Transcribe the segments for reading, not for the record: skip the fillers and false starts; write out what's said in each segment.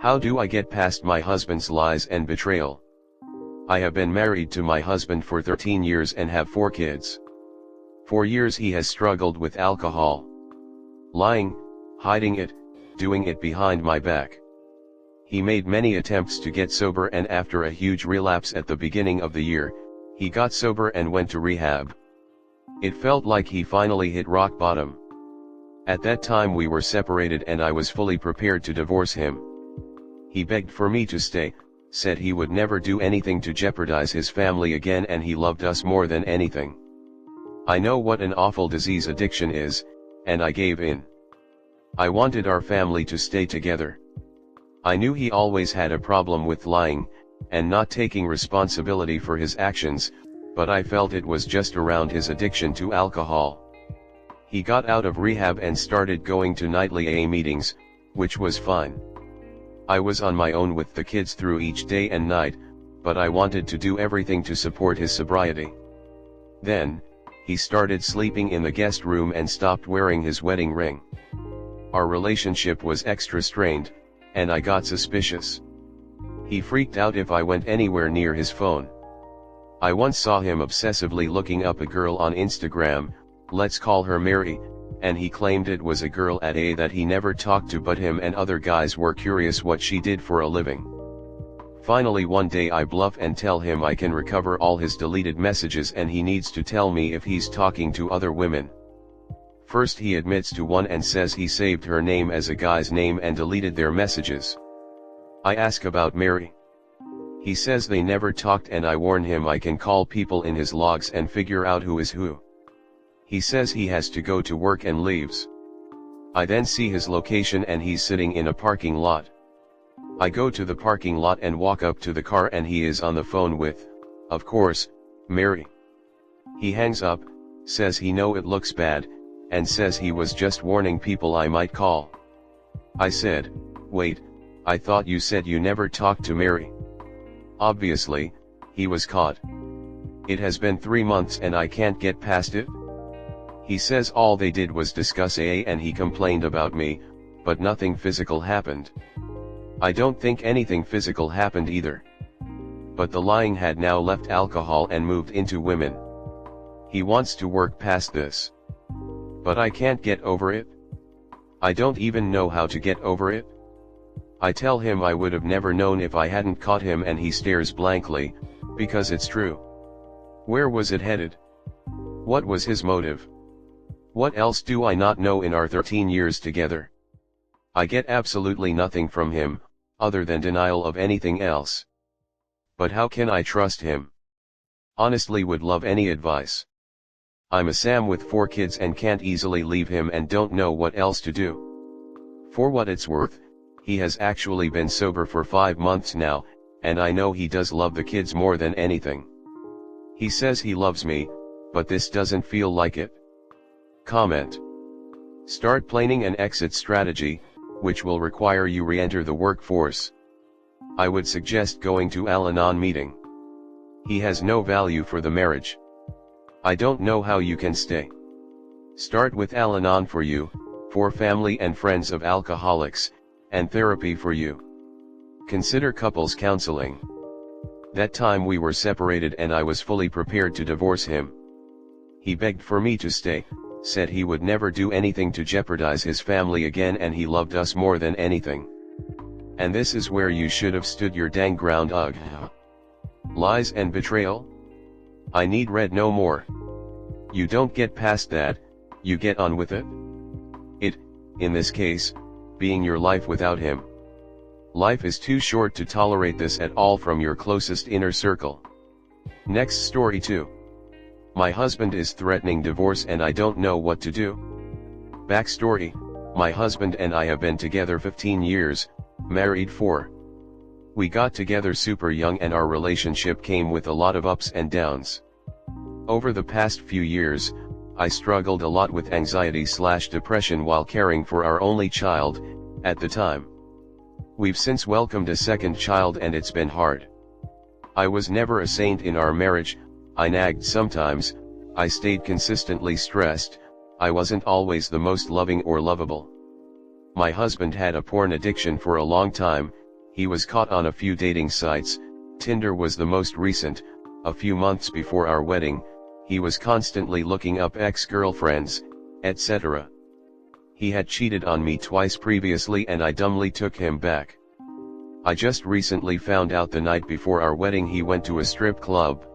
How do I get past my husband's lies and betrayal? I have been married to my husband for 13 years and have 4 kids. For years he has struggled with alcohol. Lying, hiding it, doing it behind my back. He made many attempts to get sober, and after a huge relapse at the beginning of the year, he got sober and went to rehab. It felt like he finally hit rock bottom. At that time we were separated and I was fully prepared to divorce him. He begged for me to stay, said he would never do anything to jeopardize his family again, and he loved us more than anything. I know what an awful disease addiction is, and I gave in. I wanted our family to stay together. I knew he always had a problem with lying, and not taking responsibility for his actions, but I felt it was just around his addiction to alcohol. He got out of rehab and started going to nightly AA meetings, which was fine. I was on my own with the kids through each day and night, but I wanted to do everything to support his sobriety. Then, he started sleeping in the guest room and stopped wearing his wedding ring. Our relationship was extra strained, and I got suspicious. He freaked out if I went anywhere near his phone. I once saw him obsessively looking up a girl on Instagram, let's call her Mary, and he claimed it was a girl at AA that he never talked to, but him and other guys were curious what she did for a living. Finally one day I bluff and tell him I can recover all his deleted messages and he needs to tell me if he's talking to other women. First he admits to one and says he saved her name as a guy's name and deleted their messages. I ask about Mary. He says they never talked, and I warn him I can call people in his logs and figure out who is who. He says he has to go to work and leaves. I then see his location and he's sitting in a parking lot. I go to the parking lot and walk up to the car and he is on the phone with, of course, Mary. He hangs up, says he know it looks bad, and says he was just warning people I might call. I said, wait, I thought you said you never talked to Mary. Obviously, he was caught. It has been 3 months and I can't get past it. He says all they did was discuss AA and he complained about me, but nothing physical happened. I don't think anything physical happened either. But the lying had now left alcohol and moved into women. He wants to work past this. But I can't get over it. I don't even know how to get over it. I tell him I would have never known if I hadn't caught him, and he stares blankly, because it's true. Where was it headed? What was his motive? What else do I not know in our 13 years together? I get absolutely nothing from him, other than denial of anything else. But how can I trust him? Honestly, would love any advice. I'm a Sam with 4 kids and can't easily leave him and don't know what else to do. For what it's worth, he has actually been sober for 5 months now, and I know he does love the kids more than anything. He says he loves me, but this doesn't feel like it. Comment. Start planning an exit strategy, which will require you re-enter the workforce. I would suggest going to Al-Anon meeting. He has no value for the marriage. I don't know how you can stay. Start with Al-Anon for you, for family and friends of alcoholics, and therapy for you. Consider couples counseling. That time we were separated and I was fully prepared to divorce him. He begged for me to stay, said he would never do anything to jeopardize his family again, and he loved us more than anything. And this is where you should have stood your dang ground. Ugh. Lies and betrayal? I need read no more. You don't get past that, you get on with it. It, in this case, being your life without him. Life is too short to tolerate this at all from your closest inner circle. Next story 2. My husband is threatening divorce and I don't know what to do. Backstory: my husband and I have been together 15 years, married 4. We got together super young and our relationship came with a lot of ups and downs. Over the past few years, I struggled a lot with anxiety/depression while caring for our only child, at the time. We've since welcomed a second child and it's been hard. I was never a saint in our marriage, I nagged sometimes, I stayed consistently stressed, I wasn't always the most loving or lovable. My husband had a porn addiction for a long time, He was caught on a few dating sites. Tinder was the most recent. A few months before our wedding, he was constantly looking up ex-girlfriends, etc. He had cheated on me twice previously and I dumbly took him back. I just recently found out the night before our wedding he went to a strip club.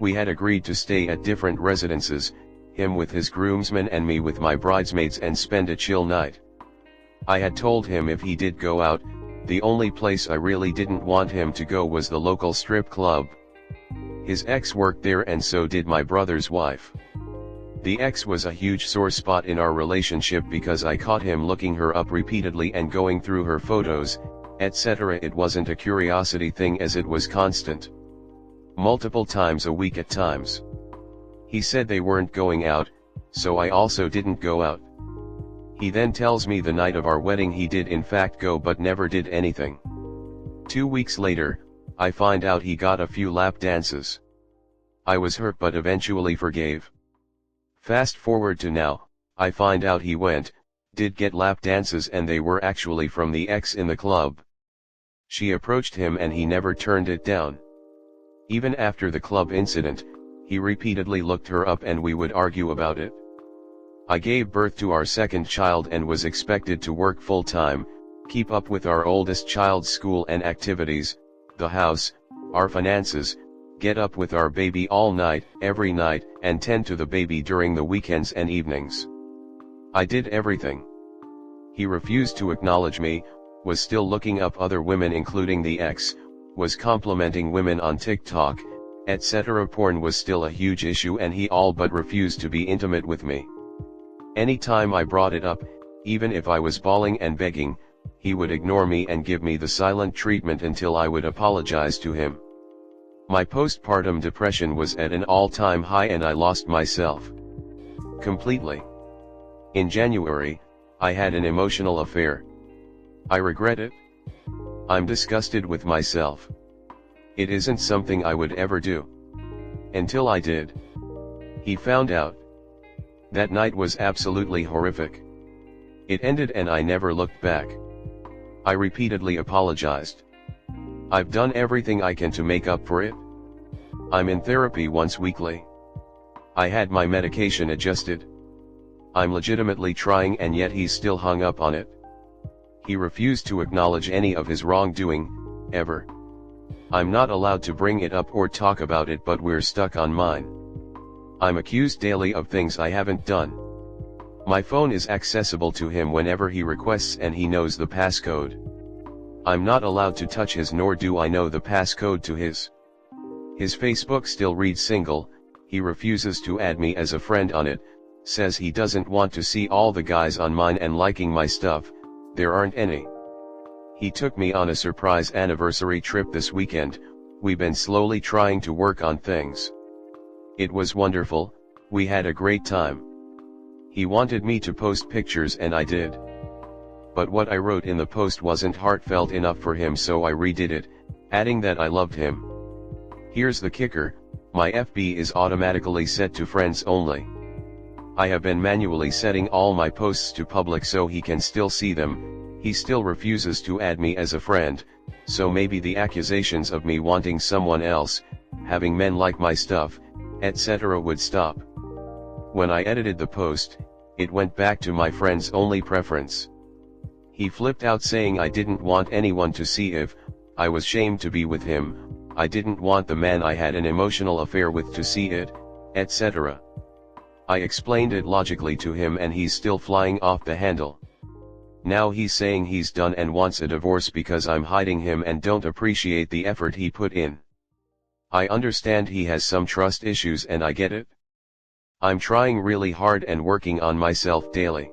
We had agreed to stay at different residences, him with his groomsmen and me with my bridesmaids, and spend a chill night. I had told him if he did go out, the only place I really didn't want him to go was the local strip club. His ex worked there and so did my brother's wife. The ex was a huge sore spot in our relationship because I caught him looking her up repeatedly and going through her photos, etc. It wasn't a curiosity thing as it was constant. Multiple times a week at times. He said they weren't going out, so I also didn't go out. He then tells me the night of our wedding he did in fact go but never did anything. 2 weeks later, I find out he got a few lap dances. I was hurt but eventually forgave. Fast forward to now, I find out he did get lap dances and they were actually from the ex in the club. She approached him and he never turned it down. Even after the club incident, he repeatedly looked her up and we would argue about it. I gave birth to our second child and was expected to work full-time, keep up with our oldest child's school and activities, the house, our finances, get up with our baby all night, every night, and tend to the baby during the weekends and evenings. I did everything. He refused to acknowledge me, was still looking up other women including the ex, was complimenting women on TikTok, etc. Porn was still a huge issue and he all but refused to be intimate with me. Anytime I brought it up, even if I was bawling and begging, he would ignore me and give me the silent treatment until I would apologize to him. My postpartum depression was at an all-time high and I lost myself completely. In January, I had an emotional affair. I regret it. I'm disgusted with myself. It isn't something I would ever do. Until I did. He found out. That night was absolutely horrific. It ended and I never looked back. I repeatedly apologized. I've done everything I can to make up for it. I'm in therapy once weekly. I had my medication adjusted. I'm legitimately trying and yet he's still hung up on it. He refused to acknowledge any of his wrongdoing, ever. I'm not allowed to bring it up or talk about it but we're stuck on mine. I'm accused daily of things I haven't done. My phone is accessible to him whenever he requests and he knows the passcode. I'm not allowed to touch his nor do I know the passcode to his. His Facebook still reads single, he refuses to add me as a friend on it, says he doesn't want to see all the guys on mine and liking my stuff, there aren't any. He took me on a surprise anniversary trip this weekend, we've been slowly trying to work on things. It was wonderful, we had a great time. He wanted me to post pictures and I did. But what I wrote in the post wasn't heartfelt enough for him so I redid it, adding that I loved him. Here's the kicker, my FB is automatically set to friends only. I have been manually setting all my posts to public so he can still see them, he still refuses to add me as a friend, so maybe the accusations of me wanting someone else, having men like my stuff, etc. would stop. When I edited the post, it went back to my friends only preference. He flipped out saying I didn't want anyone to see if I was shamed to be with him, I didn't want the man I had an emotional affair with to see it, etc. I explained it logically to him and he's still flying off the handle. Now he's saying he's done and wants a divorce because I'm hiding him and don't appreciate the effort he put in. I understand he has some trust issues and I get it. I'm trying really hard and working on myself daily.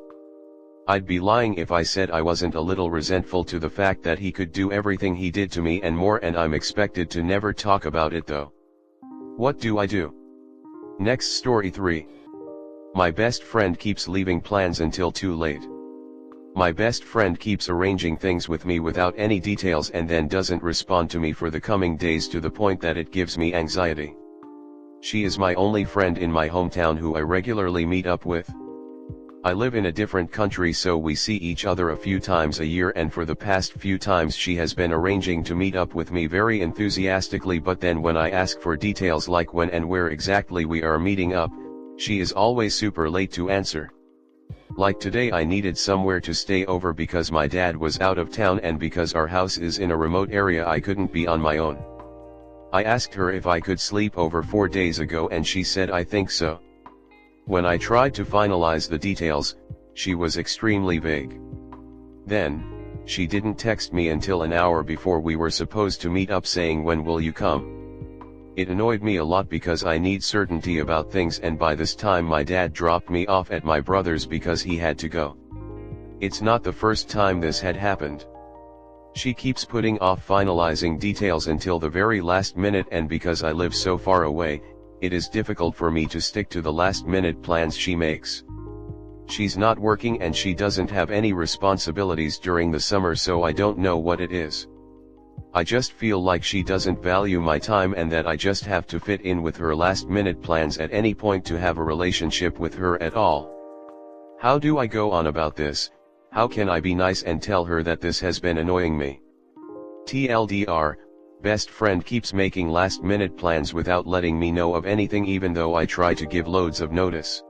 I'd be lying if I said I wasn't a little resentful to the fact that he could do everything he did to me and more and I'm expected to never talk about it though. What do I do? Next story 3. My best friend keeps leaving plans until too late. My best friend keeps arranging things with me without any details and then doesn't respond to me for the coming days to the point that it gives me anxiety. She is my only friend in my hometown who I regularly meet up with. I live in a different country, so we see each other a few times a year, and for the past few times she has been arranging to meet up with me very enthusiastically, but then when I ask for details like when and where exactly we are meeting up, she is always super late to answer. Like today, I needed somewhere to stay over because my dad was out of town, and because our house is in a remote area I couldn't be on my own. I asked her if I could sleep over 4 days ago and she said I think so. When I tried to finalize the details, she was extremely vague. Then, she didn't text me until an hour before we were supposed to meet up saying when will you come. It annoyed me a lot because I need certainty about things, and by this time my dad dropped me off at my brother's because he had to go. It's not the first time this had happened. She keeps putting off finalizing details until the very last minute, and because I live so far away, it is difficult for me to stick to the last-minute plans she makes. She's not working and she doesn't have any responsibilities during the summer, so I don't know what it is. I just feel like she doesn't value my time and that I just have to fit in with her last-minute plans at any point to have a relationship with her at all. How do I go on about this? How can I be nice and tell her that this has been annoying me? TLDR, best friend keeps making last-minute plans without letting me know of anything, even though I try to give loads of notice.